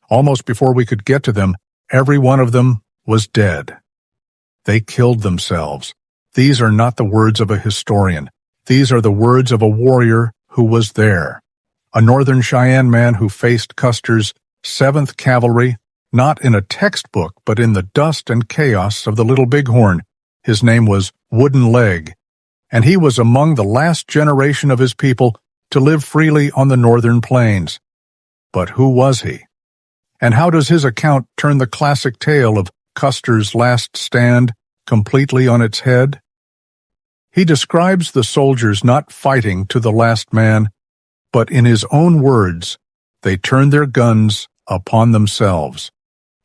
Almost before we could get to them, every one of them was dead. They killed themselves. These are not the words of a historian. These are the words of a warrior who was there. A Northern Cheyenne man who faced Custer's 7th Cavalry, not in a textbook, but in the dust and chaos of the Little Bighorn. His name was Woodenleg, and he was among the last generation of his people to live freely on the northern plains. But who was he? And how does his account turn the classic tale of Custer's last stand completely on its head? He describes the soldiers not fighting to the last man, but in his own words, they turned their guns upon themselves.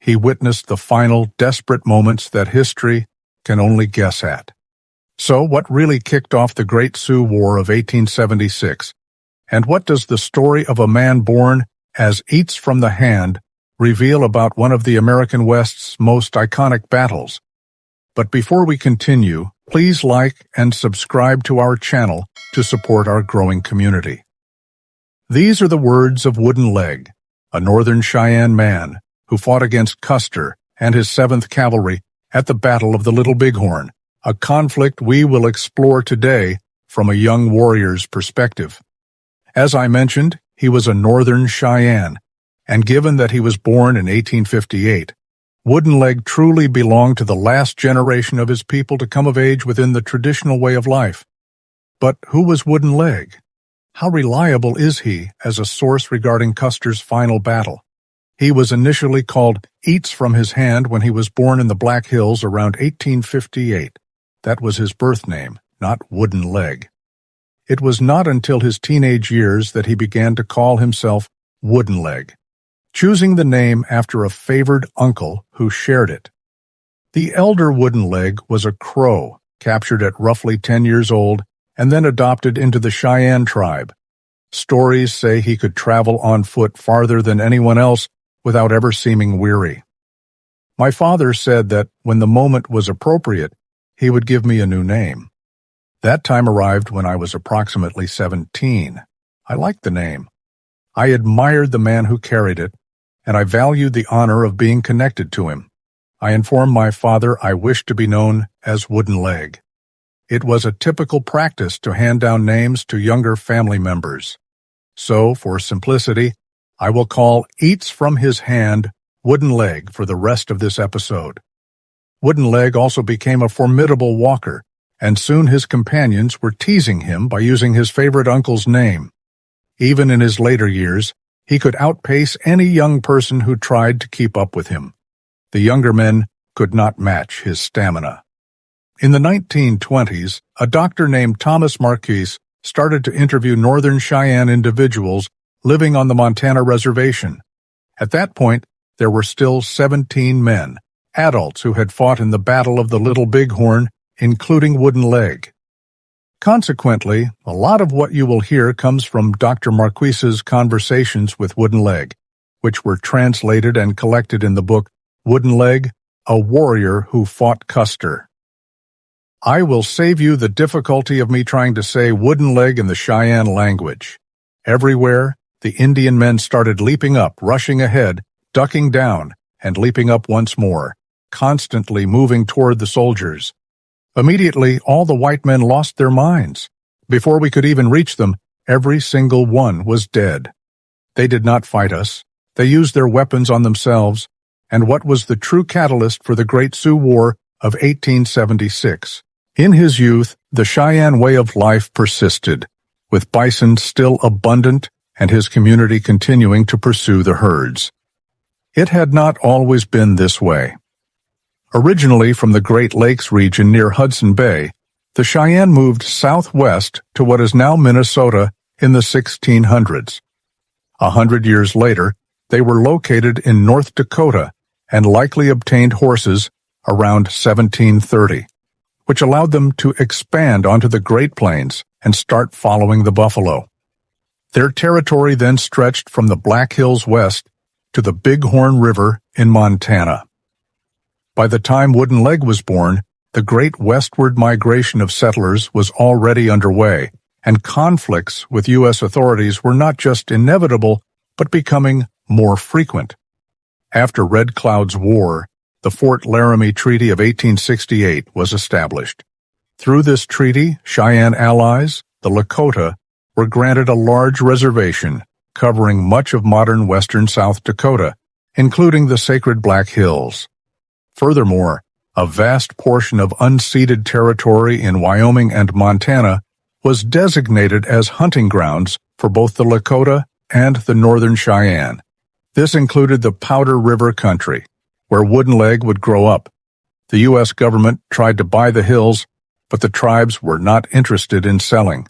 He witnessed the final desperate moments that history can only guess at. So what really kicked off the Great Sioux War of 1876? And what does the story of a man born as eats from the hand reveal about one of the American West's most iconic battles? But before we continue, please like and subscribe to our channel to support our growing community. These are the words of Woodenleg, a Northern Cheyenne man who fought against Custer and his 7th Cavalry at the Battle of the Little Bighorn, a conflict we will explore today from a young warrior's perspective. As I mentioned, he was a Northern Cheyenne, and given that he was born in 1858, Woodenleg truly belonged to the last generation of his people to come of age within the traditional way of life. But who was Woodenleg? How reliable is he as a source regarding Custer's final battle? He was initially called Eats from his Hand when he was born in the Black Hills around 1858. That was his birth name, not Woodenleg. It was not until his teenage years that he began to call himself Woodenleg, choosing the name after a favored uncle who shared it. The elder Woodenleg was a Crow, captured at roughly 10 years old and then adopted into the Cheyenne tribe. Stories say he could travel on foot farther than anyone else without ever seeming weary. My father said that when the moment was appropriate, he would give me a new name. That time arrived when I was approximately 17. I liked the name. I admired the man who carried it, and I valued the honor of being connected to him. I informed my father I wished to be known as Woodenleg. It was a typical practice to hand down names to younger family members. So, for simplicity, I will call Eats from his Hand Woodenleg for the rest of this episode. Woodenleg also became a formidable walker, and soon his companions were teasing him by using his favorite uncle's name. Even in his later years, he could outpace any young person who tried to keep up with him. The younger men could not match his stamina. In the 1920s, a doctor named Thomas Marquise started to interview Northern Cheyenne individuals living on the Montana reservation. At that point, there were still 17 men, adults who had fought in the Battle of the Little Bighorn, including Woodenleg. Consequently, a lot of what you will hear comes from Dr. Marquise's conversations with Woodenleg, which were translated and collected in the book Woodenleg, A Warrior Who Fought Custer. I will save you the difficulty of me trying to say Woodenleg in the Cheyenne language. Everywhere, the Indian men started leaping up, rushing ahead, ducking down, and leaping up once more, constantly moving toward the soldiers. Immediately, all the white men lost their minds. Before we could even reach them, every single one was dead. They did not fight us. They used their weapons on themselves, and what was the true catalyst for the Great Sioux War of 1876? In his youth, the Cheyenne way of life persisted, with bison still abundant and his community continuing to pursue the herds. It had not always been this way. Originally from the Great Lakes region near Hudson Bay, the Cheyenne moved southwest to what is now Minnesota in the 1600s. 100 years later, they were located in North Dakota and likely obtained horses around 1730, which allowed them to expand onto the Great Plains and start following the buffalo. Their territory then stretched from the Black Hills west to the Bighorn River in Montana. By the time Woodenleg was born, the great westward migration of settlers was already underway, and conflicts with U.S. authorities were not just inevitable, but becoming more frequent. After Red Cloud's War, the Fort Laramie Treaty of 1868 was established. Through this treaty, Cheyenne allies, the Lakota, were granted a large reservation covering much of modern western South Dakota, including the sacred Black Hills. Furthermore, a vast portion of unceded territory in Wyoming and Montana was designated as hunting grounds for both the Lakota and the Northern Cheyenne. This included the Powder River country, where Woodenleg would grow up. The U.S. government tried to buy the hills, but the tribes were not interested in selling.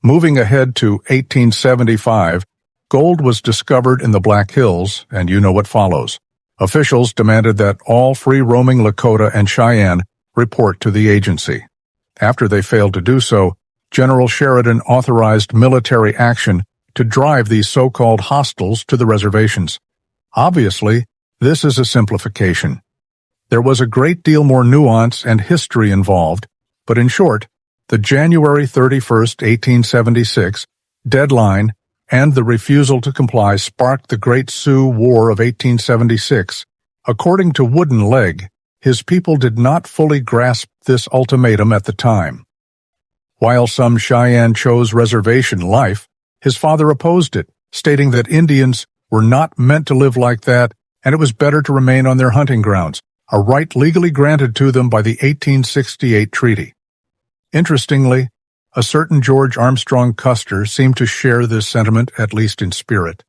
Moving ahead to 1875, gold was discovered in the Black Hills, and you know what follows. Officials demanded that all free-roaming Lakota and Cheyenne report to the agency. After they failed to do so, General Sheridan authorized military action to drive these so-called hostiles to the reservations. Obviously, this is a simplification. There was a great deal more nuance and history involved, but in short, the January 31st, 1876 deadline and the refusal to comply sparked the Great Sioux War of 1876. According to Woodenleg, his people did not fully grasp this ultimatum at the time. While some Cheyenne chose reservation life, his father opposed it, stating that Indians were not meant to live like that and it was better to remain on their hunting grounds, a right legally granted to them by the 1868 treaty. Interestingly, a certain George Armstrong Custer seemed to share this sentiment, at least in spirit.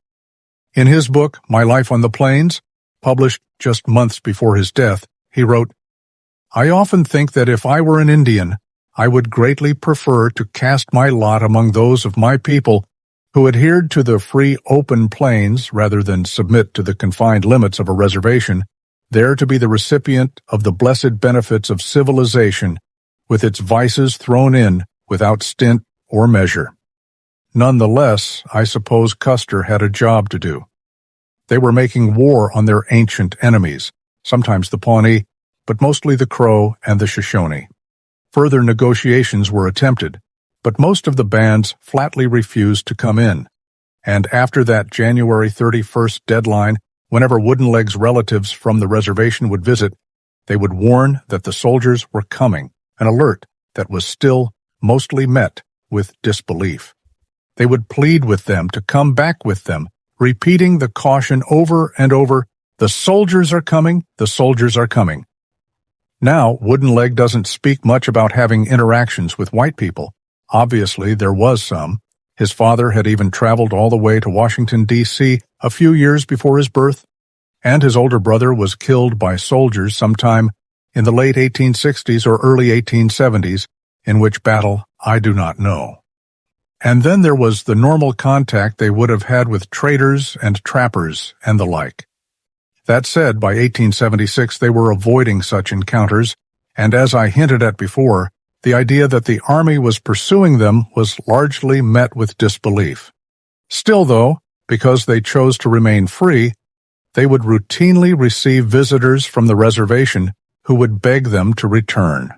In his book, My Life on the Plains, published just months before his death, he wrote, "I often think that if I were an Indian, I would greatly prefer to cast my lot among those of my people who adhered to the free open plains rather than submit to the confined limits of a reservation, there to be the recipient of the blessed benefits of civilization, with its vices thrown in without stint or measure." Nonetheless, I suppose Custer had a job to do. They were making war on their ancient enemies, sometimes the Pawnee, but mostly the Crow and the Shoshone. Further negotiations were attempted, but most of the bands flatly refused to come in. And after that January 31st deadline, whenever Woodenleg's relatives from the reservation would visit, they would warn that the soldiers were coming, an alert that was still mostly met with disbelief. They would plead with them to come back with them, repeating the caution over and over, "The soldiers are coming, the soldiers are coming." Now, Woodenleg doesn't speak much about having interactions with white people. Obviously, there was some. His father had even traveled all the way to Washington, D.C. a few years before his birth, and his older brother was killed by soldiers sometime in the late 1860s or early 1870s, in which battle I do not know. And then there was the normal contact they would have had with traders and trappers and the like. That said, by 1876 they were avoiding such encounters, and as I hinted at before, the idea that the Army was pursuing them was largely met with disbelief. Still, though, because they chose to remain free, they would routinely receive visitors from the reservation who would beg them to return.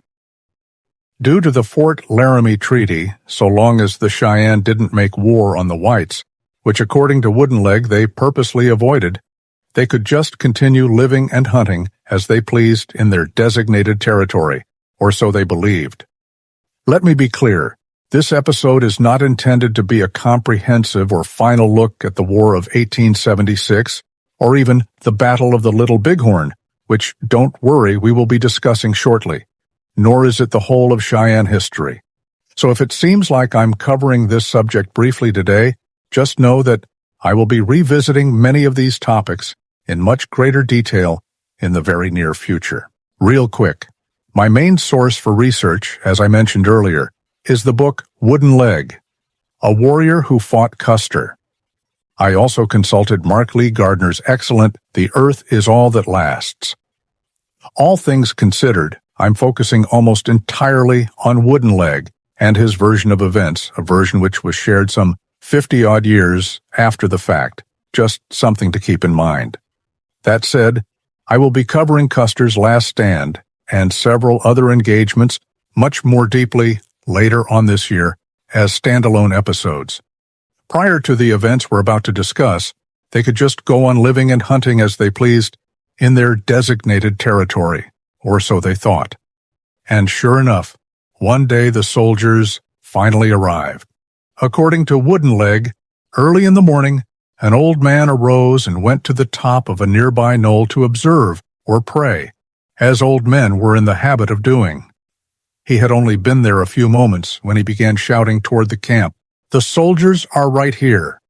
Due to the Fort Laramie Treaty, so long as the Cheyenne didn't make war on the whites, which according to Woodenleg they purposely avoided, they could just continue living and hunting as they pleased in their designated territory, or so they believed. Let me be clear, this episode is not intended to be a comprehensive or final look at the War of 1876, or even the Battle of the Little Bighorn, which, don't worry, we will be discussing shortly, nor is it the whole of Cheyenne history. So if it seems like I'm covering this subject briefly today, just know that I will be revisiting many of these topics in much greater detail in the very near future. Real quick, my main source for research, as I mentioned earlier, is the book Woodenleg, A Warrior Who Fought Custer. I also consulted Mark Lee Gardner's excellent The Earth is All That Lasts. All things considered, I'm focusing almost entirely on Woodenleg and his version of events, a version which was shared some 50-odd years after the fact, just something to keep in mind. That said, I will be covering Custer's last stand and several other engagements much more deeply later on this year as standalone episodes. Prior to the events we're about to discuss, They could just go on living and hunting as they pleased in their designated territory, or so they thought. And sure enough, one day the soldiers finally arrived. According to Woodenleg, early in the morning, an old man arose and went to the top of a nearby knoll to observe or pray, as old men were in the habit of doing. He had only been there a few moments when he began shouting toward the camp, "The soldiers are right here."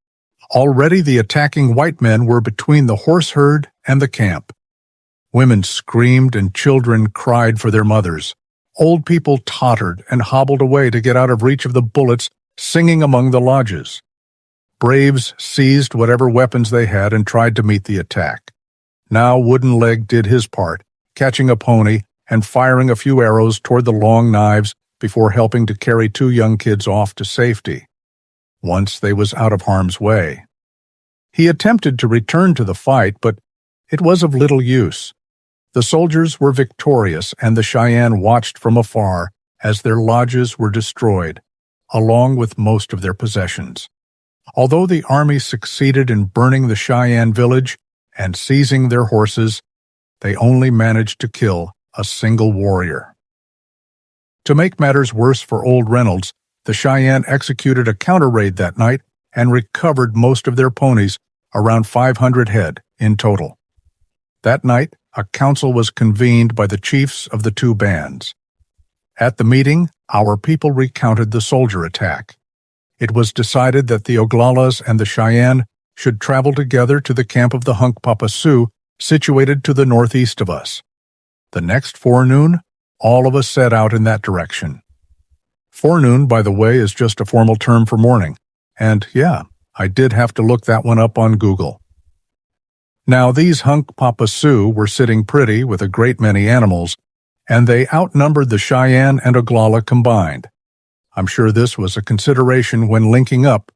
Already the attacking white men were between the horse herd and the camp. Women screamed and children cried for their mothers. Old people tottered and hobbled away to get out of reach of the bullets singing among the lodges. Braves seized whatever weapons they had and tried to meet the attack. Now Woodenleg did his part, catching a pony and firing a few arrows toward the long knives before helping to carry two young kids off to safety. Once they was out of harm's way. He attempted to return to the fight, but it was of little use. The soldiers were victorious, and the Cheyenne watched from afar as their lodges were destroyed, along with most of their possessions. Although the army succeeded in burning the Cheyenne village and seizing their horses, they only managed to kill a single warrior. To make matters worse for old Reynolds, the Cheyenne executed a counter-raid that night and recovered most of their ponies, around 500 head in total. That night, a council was convened by the chiefs of the two bands. At the meeting, our people recounted the soldier attack. It was decided that the Oglalas and the Cheyenne should travel together to the camp of the Hunkpapa Sioux, situated to the northeast of us. The next forenoon, all of us set out in that direction. Forenoon, by the way, is just a formal term for morning, and yeah, I did have to look that one up on Google. Now, these Hunkpapa Sioux were sitting pretty with a great many animals, and they outnumbered the Cheyenne and Oglala combined. I'm sure this was a consideration when linking up,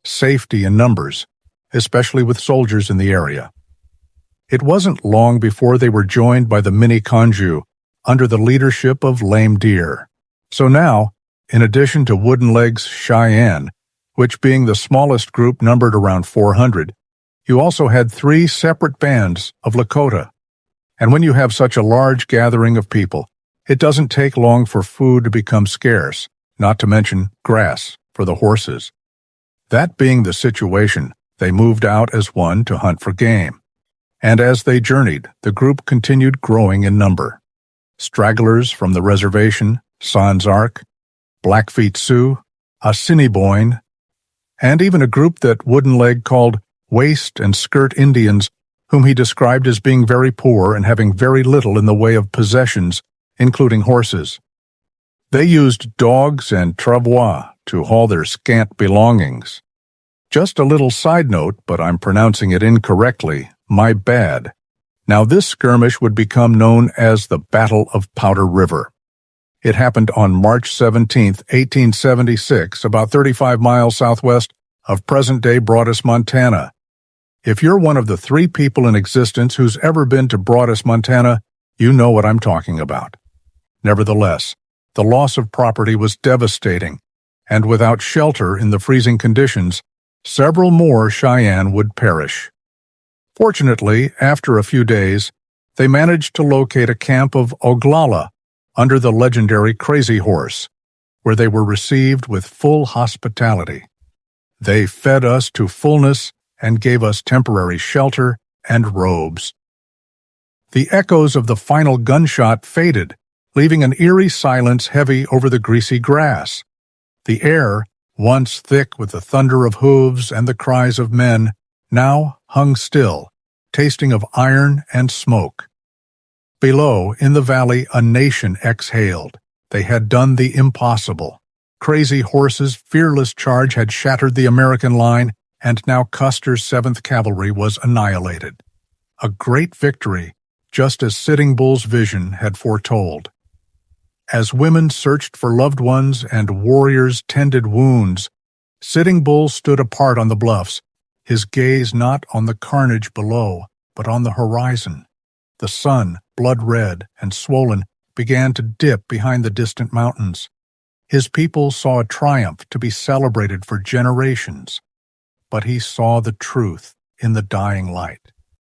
safety in numbers, especially with soldiers in the area. It wasn't long before they were joined by the Mini-Conjou under the leadership of Lame Deer. So now, in addition to Woodenleg's Cheyenne, which being the smallest group numbered around 400, you also had 3 separate bands of Lakota. And when you have such a large gathering of people, it doesn't take long for food to become scarce, not to mention grass for the horses. That being the situation, they moved out as one to hunt for game. And as they journeyed, the group continued growing in number. Stragglers from the reservation, Sans Arc, Blackfeet Sioux, Assiniboine, and even a group that Woodenleg called Waist and Skirt Indians, whom he described as being very poor and having very little in the way of possessions, including horses. They used dogs and travois to haul their scant belongings. Just a little side note, but I'm pronouncing it incorrectly, my bad. Now this skirmish would become known as the Battle of Powder River. It happened on March 17, 1876, about 35 miles southwest of present-day Broadus, Montana. If you're one of the 3 people in existence who's ever been to Broadus, Montana, you know what I'm talking about. Nevertheless, the loss of property was devastating, and without shelter in the freezing conditions, several more Cheyenne would perish. Fortunately, after a few days, they managed to locate a camp of Oglala under the legendary Crazy Horse, where they were received with full hospitality. They fed us to fullness and gave us temporary shelter and robes. The echoes of the final gunshot faded, leaving an eerie silence heavy over the greasy grass. The air, once thick with the thunder of hooves and the cries of men, now hung still, tasting of iron and smoke. Below, in the valley, a nation exhaled. They had done the impossible. Crazy Horse's fearless charge had shattered the American line, and now Custer's 7th Cavalry was annihilated. A great victory, just as Sitting Bull's vision had foretold. As women searched for loved ones and warriors tended wounds, Sitting Bull stood apart on the bluffs, his gaze not on the carnage below, but on the horizon. The sun, blood-red and swollen, began to dip behind the distant mountains. His people saw a triumph to be celebrated for generations. But he saw the truth. in the dying light.